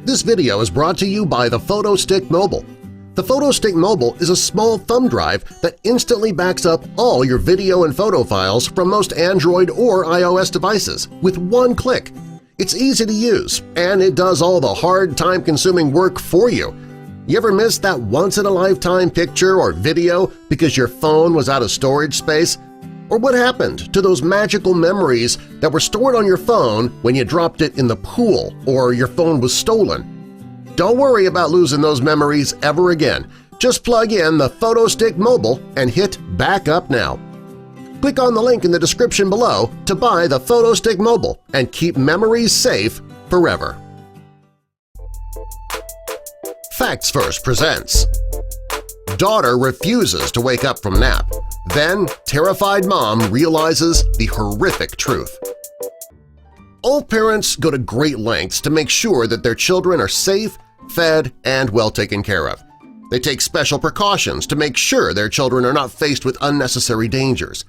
This video is brought to you by the PhotoStick Mobile. The PhotoStick Mobile is a small thumb drive that instantly backs up all your video and photo files from most Android or iOS devices with one click. It's easy to use, and it does all the hard, time-consuming work for you. You ever miss that once-in-a-lifetime picture or video because your phone was out of storage space? Or what happened to those magical memories that were stored on your phone when you dropped it in the pool or your phone was stolen? Don't worry about losing those memories ever again. Just plug in the PhotoStick Mobile and hit Back Up Now. Click on the link in the description below to buy the PhotoStick Mobile and keep memories safe forever. Facts First presents Daughter refuses to wake up from nap. Then, terrified mom realizes the horrific truth. All parents go to great lengths to make sure that their children are safe, fed, and well taken care of. They take special precautions to make sure their children are not faced with unnecessary dangers.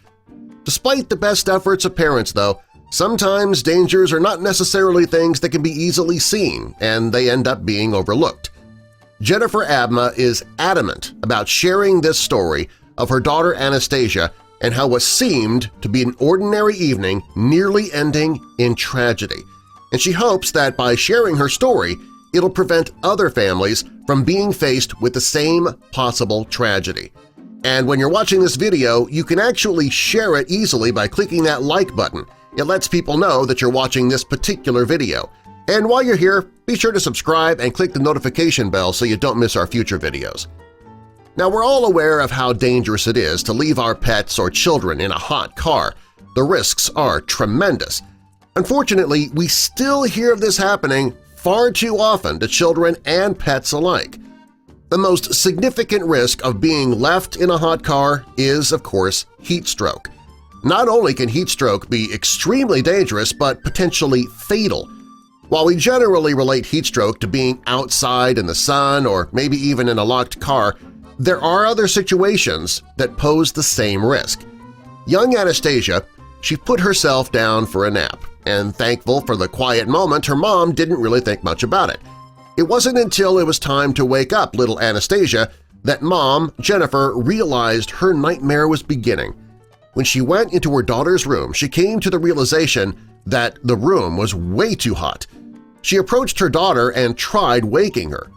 Despite the best efforts of parents, though, sometimes dangers are not necessarily things that can be easily seen, and they end up being overlooked. Jennifer Abma is adamant about sharing this story of her daughter Anastasia and how what seemed to be an ordinary evening nearly ending in tragedy. And she hopes that by sharing her story, it'll prevent other families from being faced with the same possible tragedy. And when you're watching this video, you can actually share it easily by clicking that like button. It lets people know that you're watching this particular video. And while you're here, be sure to subscribe and click the notification bell so you don't miss our future videos. Now, we're all aware of how dangerous it is to leave our pets or children in a hot car. The risks are tremendous. Unfortunately, we still hear of this happening far too often to children and pets alike. The most significant risk of being left in a hot car is, of course, heat stroke. Not only can heat stroke be extremely dangerous but potentially fatal. While we generally relate heat stroke to being outside in the sun or maybe even in a locked car, there are other situations that pose the same risk. Young Anastasia, she put herself down for a nap, and thankful for the quiet moment, her mom didn't really think much about it. It wasn't until it was time to wake up little Anastasia that Mom, Jennifer, realized her nightmare was beginning. When she went into her daughter's room, she came to the realization that the room was way too hot. She approached her daughter and tried waking her.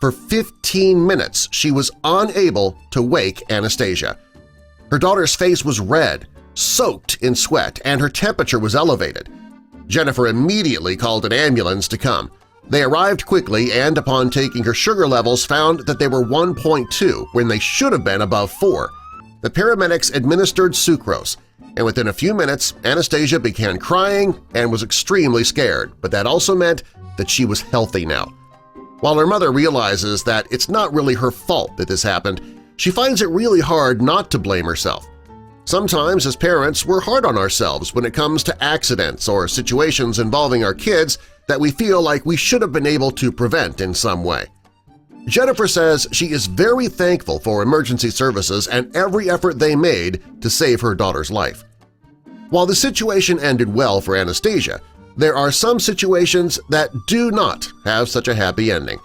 For 15 minutes, she was unable to wake Anastasia. Her daughter's face was red, soaked in sweat, and her temperature was elevated. Jennifer immediately called an ambulance to come. They arrived quickly and, upon taking her sugar levels, found that they were 1.2 when they should have been above 4. The paramedics administered sucrose, and within a few minutes, Anastasia began crying and was extremely scared, but that also meant that she was healthy now. While her mother realizes that it's not really her fault that this happened, she finds it really hard not to blame herself. Sometimes, as parents, we're hard on ourselves when it comes to accidents or situations involving our kids that we feel like we should have been able to prevent in some way. Jennifer says she is very thankful for emergency services and every effort they made to save her daughter's life. While the situation ended well for Anastasia, there are some situations that do not have such a happy ending.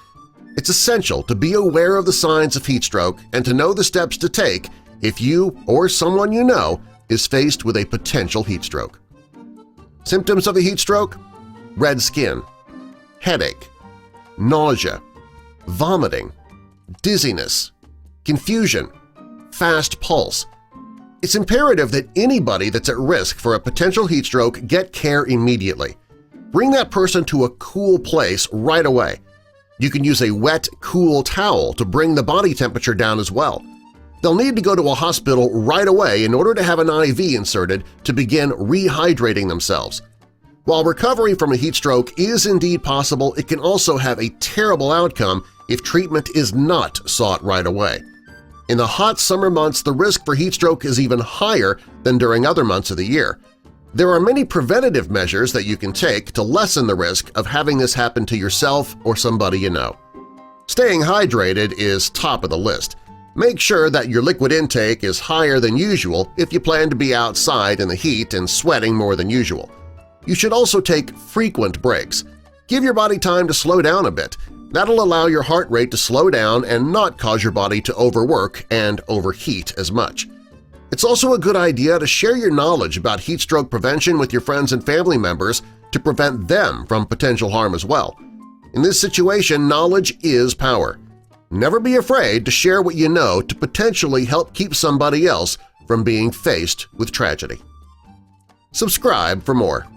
It's essential to be aware of the signs of heat stroke and to know the steps to take if you or someone you know is faced with a potential heat stroke. Symptoms of a heat stroke? Red skin, headache, nausea, vomiting, dizziness, confusion, fast pulse. It's imperative that anybody that's at risk for a potential heat stroke get care immediately. Bring that person to a cool place right away. You can use a wet, cool towel to bring the body temperature down as well. They'll need to go to a hospital right away in order to have an IV inserted to begin rehydrating themselves. While recovery from a heat stroke is indeed possible, it can also have a terrible outcome if treatment is not sought right away. In the hot summer months, the risk for heat stroke is even higher than during other months of the year. There are many preventative measures that you can take to lessen the risk of having this happen to yourself or somebody you know. Staying hydrated is top of the list. Make sure that your liquid intake is higher than usual if you plan to be outside in the heat and sweating more than usual. You should also take frequent breaks. Give your body time to slow down a bit. That'll allow your heart rate to slow down and not cause your body to overwork and overheat as much. It's also a good idea to share your knowledge about heat stroke prevention with your friends and family members to prevent them from potential harm as well. In this situation, knowledge is power. Never be afraid to share what you know to potentially help keep somebody else from being faced with tragedy. Subscribe for more.